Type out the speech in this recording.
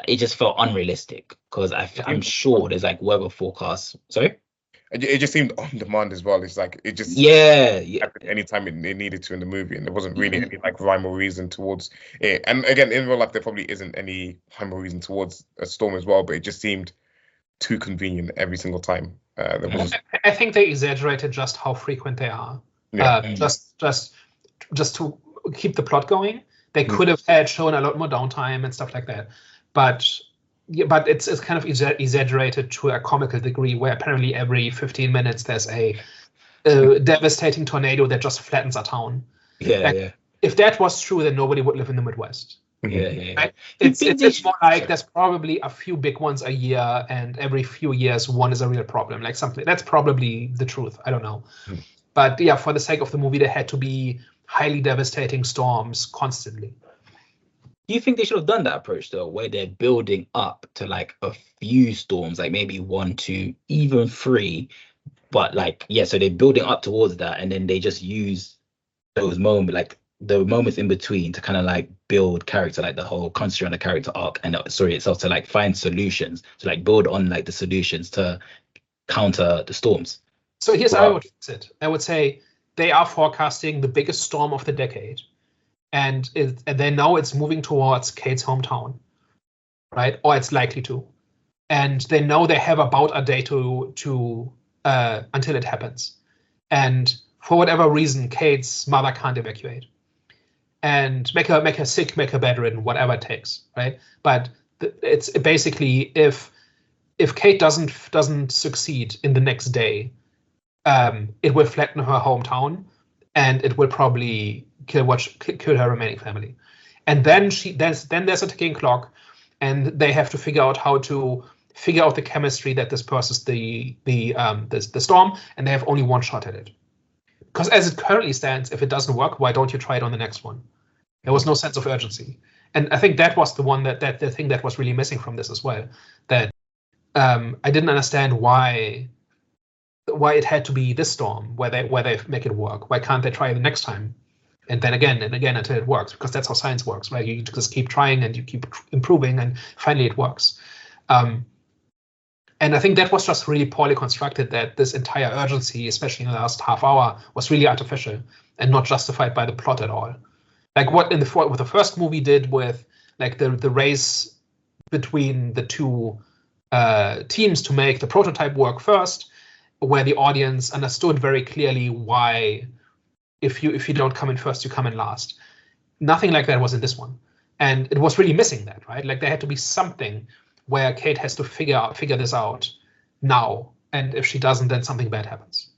it just felt unrealistic because I'm sure there's like weather forecasts. Sorry. It just seemed on demand as well. It's like it just happened anytime it needed to in the movie, and there wasn't really any like rhyme or reason towards it. And again, in real life, there probably isn't any rhyme or reason towards a storm as well. But it just seemed too convenient every single time. I think they exaggerated just how frequent they are. Just to keep the plot going. They could have had shown a lot more downtime and stuff like that, but it's kind of exaggerated to a comical degree, where apparently every 15 minutes there's a devastating tornado that just flattens a town. If that was true, then nobody would live in the Midwest. Right? It's more like there's probably a few big ones a year, and every few years one is a real problem, like something. That's probably the truth. I don't know. But yeah, for the sake of the movie, there had to be highly devastating storms constantly. Do you think they should have done that approach though, where they're building up to like a few storms, like maybe 1, 2, even 3, but like so they're building up towards that, and then they just use those moments, like the moments in between, to kind of like build character, like the whole concentrate on the character arc and the story itself, to like find solutions, to like build on like the solutions to counter the storms. So here's how I would fix it. I would say they are forecasting the biggest storm of the decade. And they know it's moving towards Kate's hometown, right? Or it's likely to. And they know they have about a day to until it happens. And for whatever reason, Kate's mother can't evacuate. And make her sick, make her bedridden, whatever it takes, right? But it's basically if Kate doesn't succeed in the next day, it will flatten her hometown, and it will probably kill her remaining family. And then there's a ticking clock, and they have to figure out how to figure out the chemistry that disperses the storm, and they have only one shot at it. Because as it currently stands, if it doesn't work, why don't you try it on the next one? There was no sense of urgency. And I think that was the one that the thing that was really missing from this as well. That I didn't understand why it had to be this storm where they make it work. Why can't they try the next time? And then again and again until it works, because that's how science works, right? You just keep trying and you keep improving, and finally it works. And I think that was just really poorly constructed, that this entire urgency, especially in the last half hour, was really artificial and not justified by the plot at all. Like what the first movie did with like the race between the two teams to make the prototype work first, where the audience understood very clearly why if you don't come in first, you come in last. Nothing like that was in this one. And it was really missing that, right? Like there had to be something where Kate has to figure this out now. And if she doesn't, then something bad happens.